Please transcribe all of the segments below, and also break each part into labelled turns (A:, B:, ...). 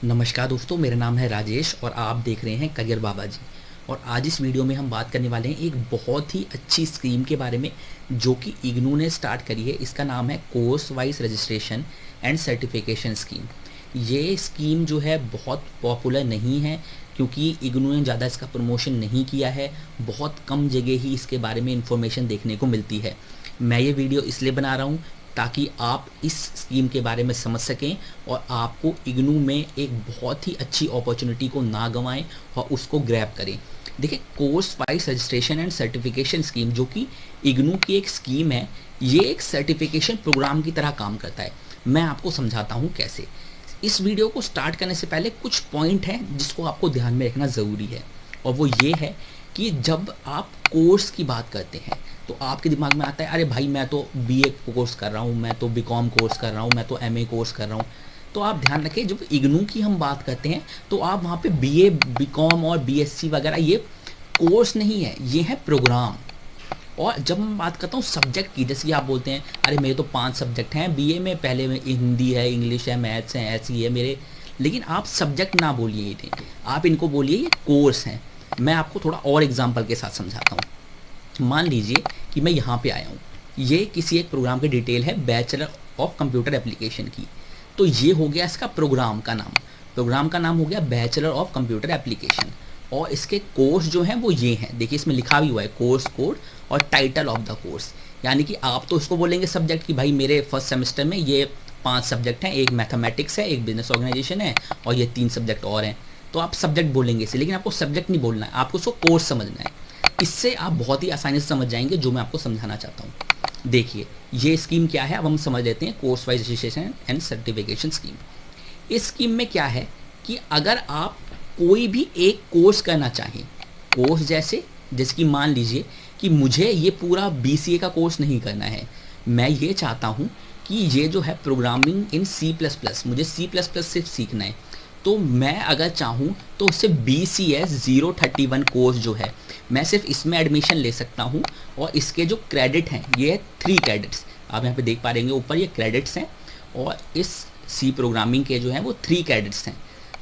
A: नमस्कार दोस्तों, मेरा नाम है राजेश और आप देख रहे हैं करियर बाबा जी। और आज इस वीडियो में हम बात करने वाले हैं एक बहुत ही अच्छी स्कीम के बारे में जो कि इग्नू ने स्टार्ट करी है। इसका नाम है course wise registration and certification scheme. ये स्कीम जो है बहुत पॉपुलर नहीं है क्योंकि इग्नू ने ज़्यादा इसका प्रमोशन नहीं किया है। बहुत कम जगह ही इसके बारे में इंफॉर्मेशन देखने को मिलती है। मैं ये वीडियो इसलिए बना रहा हूँ ताकि आप इस स्कीम के बारे में समझ सकें और आपको इग्नू में एक बहुत ही अच्छी अपॉर्चुनिटी को ना गंवाएं और उसको ग्रैब करें। देखिए, course wise registration and certification scheme जो कि इग्नू की एक स्कीम है, ये एक सर्टिफिकेशन प्रोग्राम की तरह काम करता है। मैं आपको समझाता हूँ कैसे। इस वीडियो को स्टार्ट करने से पहले कुछ पॉइंट हैं जिसको आपको ध्यान में रखना ज़रूरी है, और वो ये है कि जब आप कोर्स की बात करते हैं तो आपके दिमाग में आता है अरे भाई मैं तो बीए कोर्स कर रहा हूँ, मैं तो बीकॉम कोर्स कर रहा हूँ, मैं तो एमए कोर्स कर रहा हूँ। तो आप ध्यान रखें, जब इग्नू की हम बात करते हैं तो आप वहाँ पे बीए बीकॉम और बीएससी वगैरह ये कोर्स नहीं है, ये है प्रोग्राम। और जब मैं बात करता हूँ सब्जेक्ट की, जैसे कि आप बोलते हैं अरे मेरे तो 5 सब्जेक्ट हैं बीए में, पहले में हिंदी है, इंग्लिश है, मैथ्स है, ऐसी है मेरे। लेकिन आप सब्जेक्ट ना बोलिए इन्हें, आप इनको बोलिए ये कोर्स हैं। मैं आपको थोड़ा और एग्जाम्पल के साथ समझाता हूँ। मान लीजिए कि मैं यहाँ पे आया हूँ, ये किसी एक प्रोग्राम की डिटेल है, बैचलर ऑफ कंप्यूटर एप्लीकेशन की। तो ये हो गया इसका प्रोग्राम का नाम। प्रोग्राम का नाम हो गया बैचलर ऑफ कंप्यूटर एप्लीकेशन। और इसके कोर्स जो हैं वो ये हैं, देखिए इसमें लिखा भी हुआ है कोर्स कोड और टाइटल ऑफ द कोर्स। यानी कि आप तो इसको बोलेंगे सब्जेक्ट कि भाई मेरे फर्स्ट सेमेस्टर में ये 5 सब्जेक्ट हैं, एक मैथमेटिक्स है, एक बिजनेस ऑर्गेनाइजेशन है और ये 3 सब्जेक्ट और हैं। तो आप सब्जेक्ट बोलेंगे इसे, लेकिन आपको सब्जेक्ट नहीं बोलना है, आपको उसको कोर्स समझना है। इससे आप बहुत ही आसानी से समझ जाएंगे जो मैं आपको समझाना चाहता हूँ। देखिए ये स्कीम क्या है, अब हम समझ लेते हैं। Course wise registration and certification scheme. इस स्कीम में क्या है कि अगर आप कोई भी एक कोर्स करना चाहें, कोर्स जैसे कि मान लीजिए कि मुझे ये पूरा बीसीए का कोर्स नहीं करना है, मैं ये चाहता हूँ कि ये जो है programming in C plus plus, मुझे सी प्लस प्लस सिर्फ सीखना है। तो मैं अगर चाहूँ तो उससे BCS 031 कोर्स जो है, मैं सिर्फ इसमें एडमिशन ले सकता हूँ। और इसके जो क्रेडिट हैं ये 3 क्रेडिट्स, आप यहाँ पे देख पा रहेंगे ऊपर ये क्रेडिट्स हैं। और इस सी प्रोग्रामिंग के जो हैं वो 3 क्रेडिट्स हैं।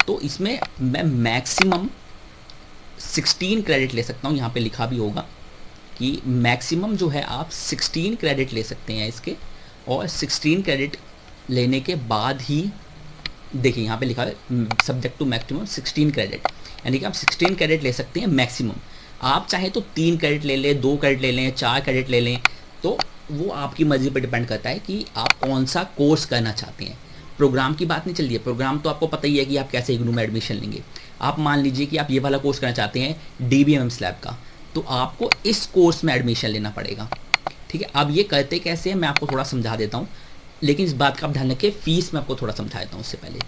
A: तो इसमें मैं मैक्सिमम 16 क्रेडिट ले सकता हूँ। यहाँ पे लिखा भी होगा कि मैक्सिमम जो है आप 16 क्रेडिट ले सकते हैं इसके। और 16 क्रेडिट लेने के बाद ही देखिए यहाँ पे लिखा है सब्जेक्ट टू मैक्सिमम 16 क्रेडिट, यानी कि आप 16 क्रेडिट ले सकते हैं मैक्सिमम। आप चाहे तो 3 क्रेडिट ले लें, 2 क्रेडिट ले लें, 4 क्रेडिट ले लें, तो वो आपकी मर्जी पर डिपेंड करता है कि आप कौन सा कोर्स करना चाहते हैं। प्रोग्राम की बात नहीं चल रही है, प्रोग्राम तो आपको पता ही है कि आप कैसे इग्नू में एडमिशन लेंगे। आप मान लीजिए कि आप ये वाला कोर्स करना चाहते हैं DBMM स्लैब का, तो आपको इस कोर्स में एडमिशन लेना पड़ेगा। ठीक है, अब ये करते कैसे हैं मैं आपको थोड़ा समझा देता हूँ, लेकिन इस बात का आप ध्यान रखें, फीस मैं आपको थोड़ा समझा देता हूँ उससे पहले।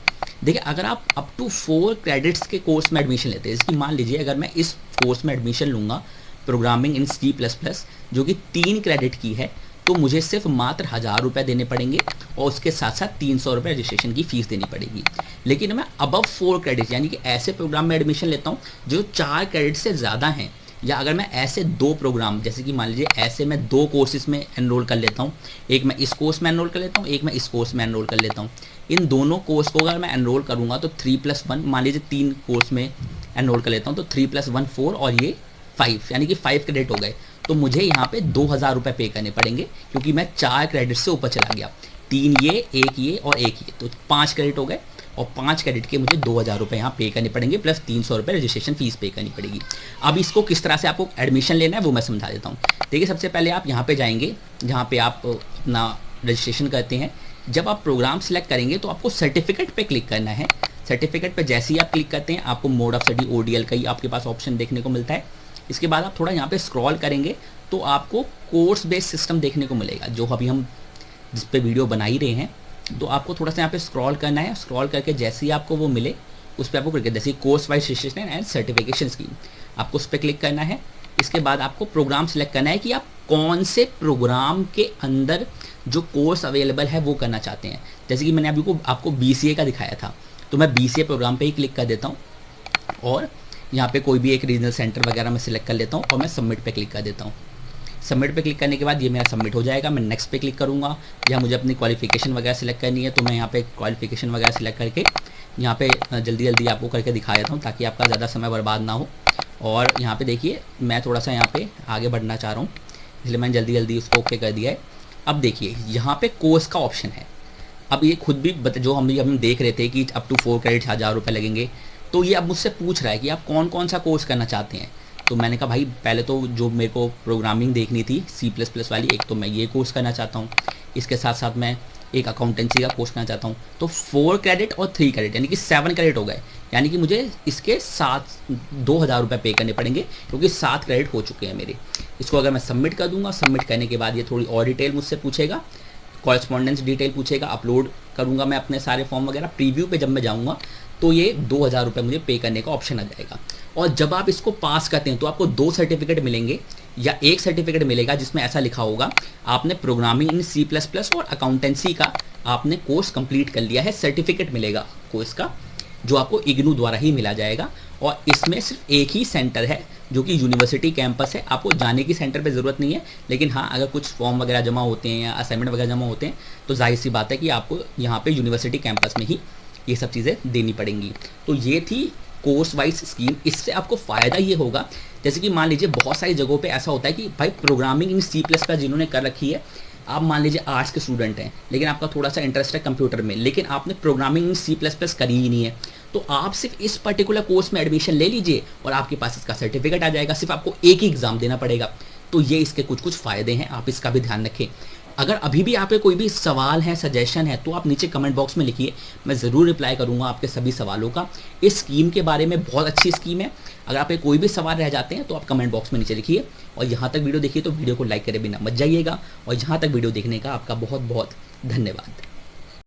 A: देखिए, अगर आप अप टू 4 क्रेडिट्स के कोर्स में एडमिशन लेते हैं, जैसे कि मान लीजिए अगर मैं इस कोर्स में एडमिशन लूँगा प्रोग्रामिंग इन C++ जो कि 3 क्रेडिट की है, तो मुझे सिर्फ मात्र 1000 रुपये देने पड़ेंगे और उसके साथ साथ 300 रुपये रजिस्ट्रेशन की फ़ीस देनी पड़ेगी। लेकिन मैं अबव 4 क्रेडिट यानी कि ऐसे प्रोग्राम में एडमिशन लेता हूँ जो 4 क्रेडिट से ज़्यादा हैं, या अगर मैं ऐसे 2 प्रोग्राम, जैसे कि मान लीजिए ऐसे मैं 2 कोर्सेज में एनरोल कर लेता हूँ, एक मैं इस कोर्स में एनरोल कर लेता हूँ, एक मैं इस कोर्स में एनरोल कर लेता हूँ। इन दोनों कोर्स को अगर मैं एनरोल करूँगा तो 3+1, मान लीजिए 3 कोर्स में एनरोल कर लेता हूँ तो 3+1 4 और ये 5, यानी कि 5 क्रेडिट हो गए। तो मुझे यहाँ पे 2000 रुपये पे करने पड़ेंगे क्योंकि मैं 4 क्रेडिट से ऊपर चला गया। 3 ये और एक ये, तो 5 क्रेडिट हो गए और 5 क्रेडिट के मुझे 2000 रुपये यहाँ पे करने पड़ेंगे, प्लस 300 रुपये रजिस्ट्रेशन फीस पे करनी पड़ेगी। अब इसको किस तरह से आपको एडमिशन लेना है वो मैं समझा देता हूँ। देखिए, सबसे पहले आप यहाँ पे जाएंगे जहाँ पे आप अपना रजिस्ट्रेशन करते हैं। जब आप प्रोग्राम सेलेक्ट करेंगे तो आपको सर्टिफिकेट पे क्लिक करना है। सर्टिफिकेट पे जैसे ही आप क्लिक करते हैं आपको मोड ऑफ स्टडी ODL का ही आपके पास ऑप्शन देखने को मिलता है। इसके बाद आप थोड़ा यहाँ पे स्क्रॉल करेंगे तो आपको कोर्स बेस्ड सिस्टम देखने को मिलेगा, जो अभी हम जिस पे वीडियो बना ही रहे हैं। तो आपको थोड़ा सा यहाँ पे स्क्रॉल करना है। स्क्रॉल करके जैसे ही आपको वो मिले उस पर आपको क्लिक, जैसे course wise registration and certification scheme, आपको उस पर क्लिक करना है। इसके बाद आपको प्रोग्राम सेलेक्ट करना है कि आप कौन से प्रोग्राम के अंदर जो कोर्स अवेलेबल है वो करना चाहते हैं। जैसे कि मैंने अभी को आपको BCA का दिखाया था, तो मैं BCA प्रोग्राम पे ही क्लिक कर देता हूँ और यहाँ पे कोई भी एक रीजनल सेंटर वगैरह मैं सिलेक्ट कर लेता हूँ और मैं सबमिट पे क्लिक कर देता हूँ। सबमिट पे क्लिक करने के बाद ये मेरा सबमिट हो जाएगा। मैं नेक्स्ट पे क्लिक करूँगा, या मुझे अपनी क्वालिफिकेशन वगैरह सेलेक्ट करनी है तो मैं यहाँ पे क्वालिफिकेशन वगैरह सेलेक्ट करके यहाँ पे जल्दी जल्दी आपको करके दिखा देता हूँ ताकि आपका ज़्यादा समय बर्बाद ना हो। और यहाँ पे देखिए मैं थोड़ा सा यहाँ पे आगे बढ़ना चाह रहा हूँ, इसलिए मैंने जल्दी जल्दी उसको ओके कर दिया है। अब देखिए यहाँ पे कोर्स का ऑप्शन है। अब ये खुद भी जो हम देख रहे थे कि अप टू 4 क्रेडिट 1000 रुपये लगेंगे, तो ये अब मुझसे पूछ रहा है कि आप कौन कौन सा कोर्स करना चाहते हैं। तो मैंने कहा भाई पहले तो जो मेरे को प्रोग्रामिंग देखनी थी C++ वाली, एक तो मैं ये कोर्स करना चाहता हूँ, इसके साथ साथ मैं एक अकाउंटेंसी का कोर्स करना चाहता हूँ। तो 4 क्रेडिट और 3 क्रेडिट यानी कि 7 क्रेडिट हो गए, यानी कि मुझे इसके 2000 रुपये पे करने पड़ेंगे क्योंकि 7 क्रेडिट हो चुके हैं मेरे। इसको अगर मैं सबमिट कर दूंगा, सबमिट करने के बाद ये थोड़ी और डिटेल मुझसे पूछेगा, कॉरेस्पॉन्डेंस डिटेल पूछेगा, अपलोड करूंगा मैं अपने सारे फॉर्म वगैरह। प्रीव्यू पे जब मैं जाऊंगा तो ये 2000 रुपये मुझे पे करने का ऑप्शन आ जाएगा। और जब आप इसको पास करते हैं तो आपको 2 सर्टिफिकेट मिलेंगे या एक सर्टिफिकेट मिलेगा जिसमें ऐसा लिखा होगा आपने प्रोग्रामिंग इन C++ और अकाउंटेंसी का आपने कोर्स कंप्लीट कर लिया है। सर्टिफिकेट मिलेगा कोर्स का जो आपको इग्नू द्वारा ही मिला जाएगा। और इसमें सिर्फ एक ही सेंटर है जो कि यूनिवर्सिटी कैंपस है, आपको जाने की सेंटर पे ज़रूरत नहीं है। लेकिन हाँ, अगर कुछ फॉर्म वगैरह जमा होते हैं या असाइनमेंट वगैरह जमा होते हैं तो जाहिर सी बात है कि आपको यहाँ पे यूनिवर्सिटी कैंपस में ही ये सब चीज़ें देनी पड़ेंगी। तो ये थी कोर्स वाइज स्कीम। इससे आपको फ़ायदा ये होगा, जैसे कि मान लीजिए बहुत सारी जगहों पे ऐसा होता है कि भाई प्रोग्रामिंग इन C++ जिन्होंने कर रखी है, आप मान लीजिए आर्ट्स के स्टूडेंट हैं लेकिन आपका थोड़ा सा इंटरेस्ट है कंप्यूटर में, लेकिन आपने प्रोग्रामिंग इन C++ करी ही नहीं है, तो आप सिर्फ इस पर्टिकुलर कोर्स में एडमिशन ले लीजिए और आपके पास इसका सर्टिफिकेट आ जाएगा। सिर्फ आपको एक ही एग्ज़ाम देना पड़ेगा। तो ये इसके कुछ कुछ फ़ायदे हैं, आप इसका भी ध्यान रखें। अगर अभी भी आपके कोई भी सवाल है, सजेशन है, तो आप नीचे कमेंट बॉक्स में लिखिए, मैं ज़रूर रिप्लाई करूंगा आपके सभी सवालों का। इस स्कीम के बारे में बहुत अच्छी स्कीम है। अगर आपके कोई भी सवाल रह जाते हैं तो आप कमेंट बॉक्स में नीचे लिखिए। और यहाँ तक वीडियो देखिए तो वीडियो को लाइक करे बिना मत जाइएगा। और यहाँ तक वीडियो देखने का आपका बहुत बहुत धन्यवाद।